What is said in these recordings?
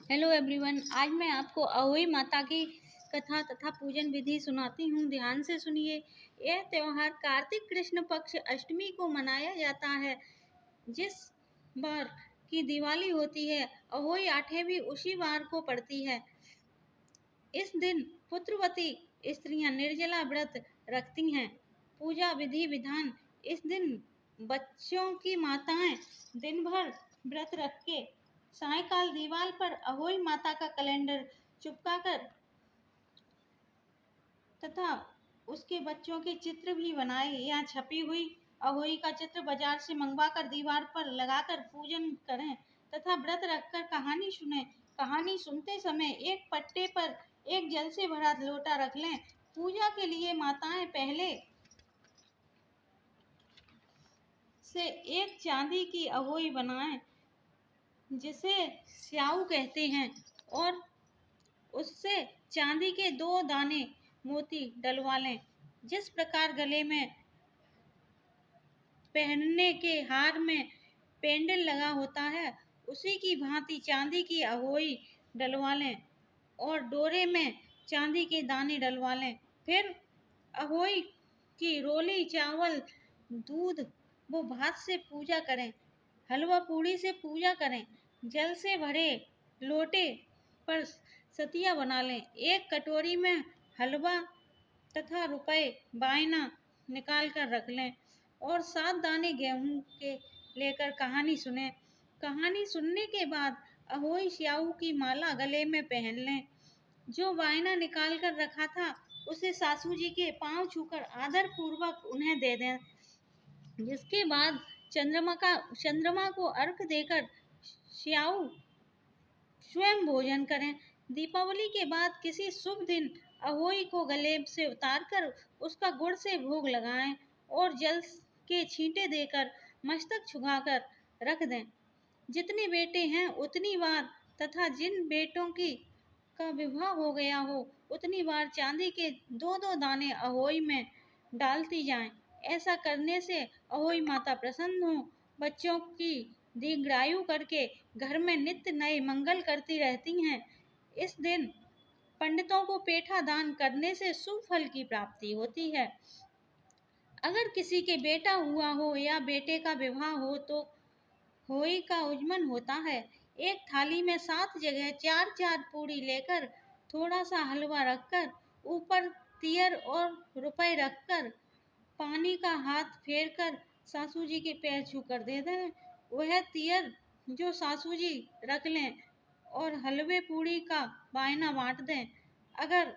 Hello everyone. आज मैं आपको अहोई माता की कथा तथा पूजन विधि सुनाती हूँ। ध्यान से सुनिए। यह त्योहार कार्तिक कृष्ण पक्ष अष्टमी को मनाया जाता है। जिस बार की दिवाली होती है, अहोई आठे भी उसी बार को पड़ती है। इस दिन पुत्रवती स्त्रियां निर्जला व्रत रखती हैं। पूजा विधि विधान। इस दिन बच्चों की माताएं दिन भर व्रत रख के सायंकाल दीवार पर अहोई माता का कैलेंडर चिपकाकर तथा उसके बच्चों के चित्र भी बनाए या छपी हुई अहोई का चित्र बाजार से मंगवाकर दीवार पर लगाकर पूजन करें तथा व्रत रखकर कहानी सुने। कहानी सुनते समय एक पट्टे पर एक जल से भरा लोटा रख लें। पूजा के लिए माताएं पहले से एक चांदी की अहोई बनाएं, जिसे स्याऊ कहते हैं, और उससे चांदी के 2 दाने मोती डलवा लें। जिस प्रकार गले में पहनने के हार में पेंडल लगा होता है, उसी की भांति चांदी की अहोई डलवा लें और डोरे में चांदी के दाने डलवा लें। फिर अहोई की रोली चावल, दूध व भात से पूजा करें। हलवा पूड़ी से पूजा करें। जल से भरे लोटे पर सतिया बना लें। एक कटोरी में हलवा तथा रुपए वायना निकाल कर रख लें और 7 दाने गेहूं के लेकर कहानी सुने। कहानी सुनने के बाद अहोई स्याऊ की माला गले में पहन लें। जो वायना निकाल कर रखा था, उसे सासू जी के पांव छूकर आदर पूर्वक उन्हें दे दें। जिसके बाद चंद्रमा को अर्घ देकर स्याऊ स्वयं भोजन करें। दीपावली के बाद किसी शुभ दिन अहोई को गले से उतारकर उसका गुड़ से भोग लगाएं और जल के छींटे देकर मस्तक छुआकर रख दें। जितने बेटे हैं उतनी बार तथा जिन बेटों की का विवाह हो गया हो उतनी बार चांदी के 2-2 दाने अहोई में डालती जाएं। ऐसा करने से अहोई माता प्रसन्न हो बच्चों की दीर्घायु करके घर में नित्य नए मंगल करती रहती हैं। इस दिन पंडितों को पेठा दान करने से शुभ फल की प्राप्ति होती है। अगर किसी के बेटा हुआ हो या बेटे का विवाह हो तो होई का उजमन होता है। एक थाली में 7 जगह 4-4 पूड़ी लेकर थोड़ा सा हलवा रखकर ऊपर तियर और रुपए रखकर पानी का हाथ फेरकर सासू जी के पैर छूकर दे दें। वह तियर जो सासू जी रख लें और हलवे पूड़ी का वायना बांट दें। अगर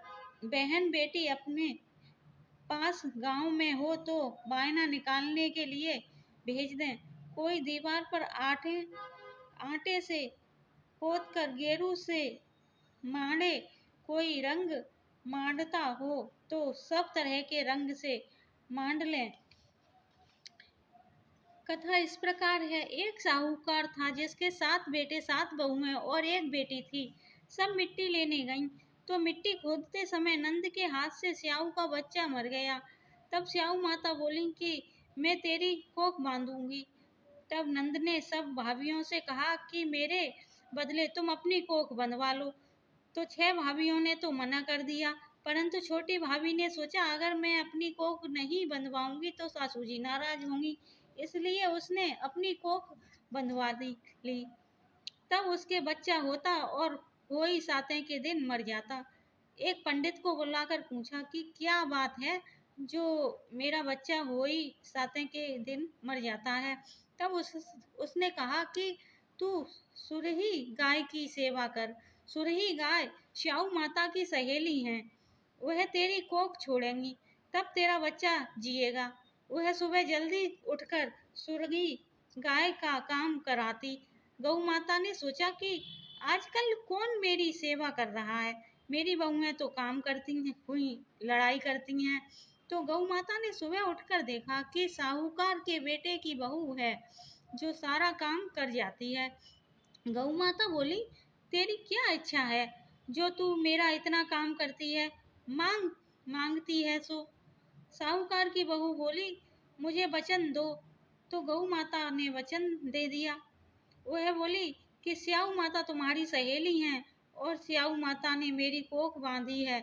बहन बेटी अपने पास गांव में हो तो वायना निकालने के लिए भेज दें। कोई दीवार पर आटे से पोत कर गेरू से मांडे, कोई रंग मांडता हो तो सब तरह के रंग से मांड लें। कथा इस प्रकार है। एक साहूकार था जिसके 7 बेटे 7 बहुएं और एक बेटी थी। सब मिट्टी लेने गईं तो मिट्टी खोदते समय नंद के हाथ से स्याऊ का बच्चा मर गया। तब स्याऊ माता बोली कि मैं तेरी कोख बांधूंगी। तब नंद ने सब भाभियों से कहा कि मेरे बदले तुम अपनी कोख बंधवा लो। तो 6 भाभियों ने तो मना कर दिया, परंतु छोटी भाभी ने सोचा अगर मैं अपनी कोख नहीं बंधवाऊंगी तो सासू जी नाराज होंगी, इसलिए उसने अपनी कोख बंधवा ली। तब उसके बच्चा होता और होई सातवें के दिन मर जाता। एक पंडित को बुलाकर पूछा कि क्या बात है जो मेरा बच्चा होई सातवें के दिन मर जाता है। तब उसने कहा कि तू सुरही गाय की सेवा कर। सुरही गाय स्याऊ माता की सहेली है, वह तेरी कोख छोड़ेंगी, तब तेरा बच्चा जिएगा। वह सुबह जल्दी उठकर सुरही गाय का काम कराती। गौ माता ने सोचा कि आजकल कौन मेरी सेवा कर रहा है, मेरी बहुएं तो काम करती हैं, हुई लड़ाई करती हैं। तो गौ माता ने सुबह उठकर देखा कि साहूकार के बेटे की बहू है जो सारा काम कर जाती है। गौ माता बोली, तेरी क्या इच्छा है जो तू मेरा इतना काम करती है, मांगती है सो। साहूकार की बहू बोली, मुझे वचन दो। तो गौ माता ने वचन दे दिया। वह बोली कि स्याऊ माता तुम्हारी सहेली हैं और स्याऊ माता ने मेरी कोख बांधी है,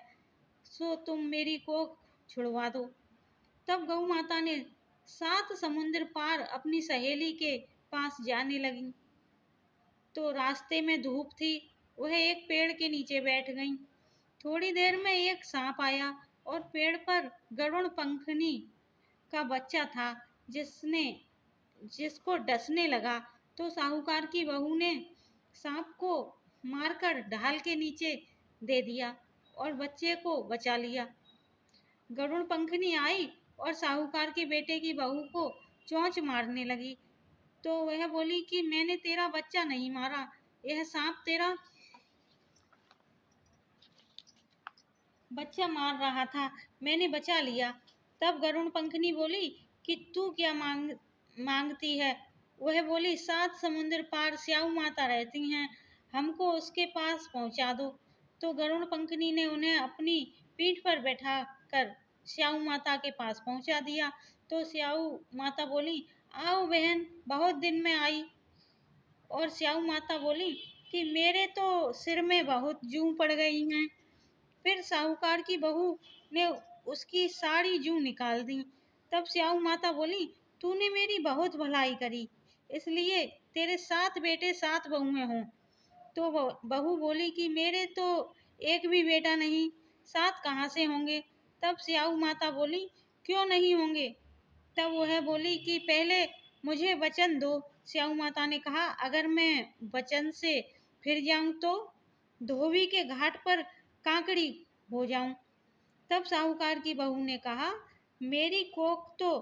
सो तुम मेरी कोख छुड़वा दो। तब गौ माता ने 7 समुद्र पार अपनी सहेली के पास जाने लगी। तो रास्ते में धूप थी, वह एक पेड़ के नीचे बैठ गईं। थोड़ी देर में एक सांप आया और पेड़ पर गरुड़ पंखनी का बच्चा था, जिसको डसने लगा। तो साहूकार की बहू ने सांप को मारकर ढाल के नीचे दे दिया और बच्चे को बचा लिया। गरुड़ पंखनी आई और साहूकार के बेटे की बहू को चोंच मारने लगी। तो वह बोली कि मैंने तेरा बच्चा नहीं मारा, यह सांप तेरा बच्चा मार रहा था, मैंने बचा लिया। तब गरुड़ पंखनी बोली कि तू क्या मांगती है? वह बोली 7 समुद्र पार स्याऊ माता रहती हैं, हमको उसके पास पहुंचा दो। तो गरुड़ पंखनी ने उन्हें अपनी पीठ पर बैठा कर स्याऊ माता के पास पहुंचा दिया। तो स्याऊ माता बोली, आओ बहन, बहुत दिन में आई। और स्याऊ माता बोली कि मेरे तो सिर में बहुत जूं पड़ गई हैं। फिर साहूकार की बहू ने उसकी सारी जूं निकाल दी। तब स्याऊ माता बोली, तूने मेरी बहुत भलाई करी, इसलिए तेरे 7 बेटे 7 बहुएं हों। तो बहू बोली कि मेरे तो एक भी बेटा नहीं, 7 कहाँ से होंगे? तब स्याऊ माता बोली, क्यों नहीं होंगे? तब वह बोली कि पहले मुझे वचन दो। स्याऊ माता ने कहा, अगर मैं वचन से फिर जाऊं तो धोबी के घाट पर कांकड़ी हो जाऊं। तब साहूकार की बहू ने कहा, मेरी कोख तो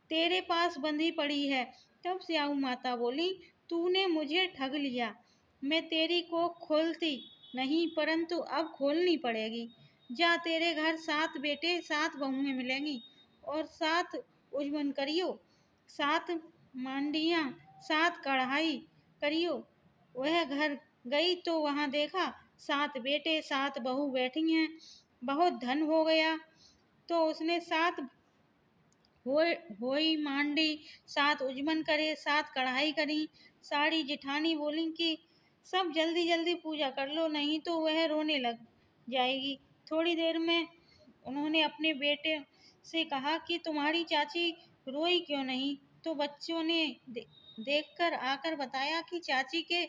तेरे पास बंधी पड़ी है। तब स्याऊ माता बोली, तूने मुझे ठग लिया, मैं तेरी कोख खोलती नहीं, परंतु अब खोलनी पड़ेगी। जा, तेरे घर 7 बेटे 7 बहुएं मिलेंगी और 7 उजमन करियो, 7 मांडियां, 7 कढ़ाई करियो। वह घर गई तो वहां देखा 7 बेटे 7 बहू बैठी हैं, बहुत धन हो गया। तो उसने 7 होई मांडी, 7 उजमन करे, 7 कढ़ाई करी। साड़ी जिठानी बोली कि सब जल्दी जल्दी पूजा कर लो, नहीं तो वह रोने लग जाएगी। थोड़ी देर में उन्होंने अपने बेटे से कहा कि तुम्हारी चाची रोई क्यों नहीं? तो बच्चों ने देखकर आकर बताया कि चाची के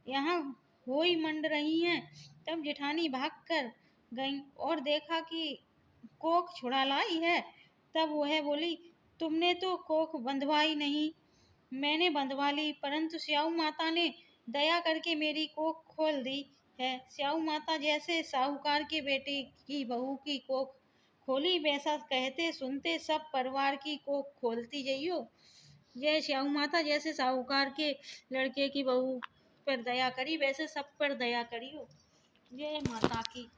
यहाँ होई मंड रही हैं। तब जेठानी भागकर गई और देखा कि कोख छुड़ा लाई है। तब वह बोली, तुमने तो कोख बंधवाई नहीं, मैंने बंधवा ली, परंतु स्याऊ माता ने दया करके मेरी कोख खोल दी है। स्याऊ माता जैसे साहूकार के बेटे की बहू की कोख खोली, वैसा कहते सुनते सब परिवार की कोख खोलती जइयो। जय स्याऊ माता, जैसे साहूकार के लड़के की बहू पर दया करी, वैसे सब पर दया करियो। जय माता की।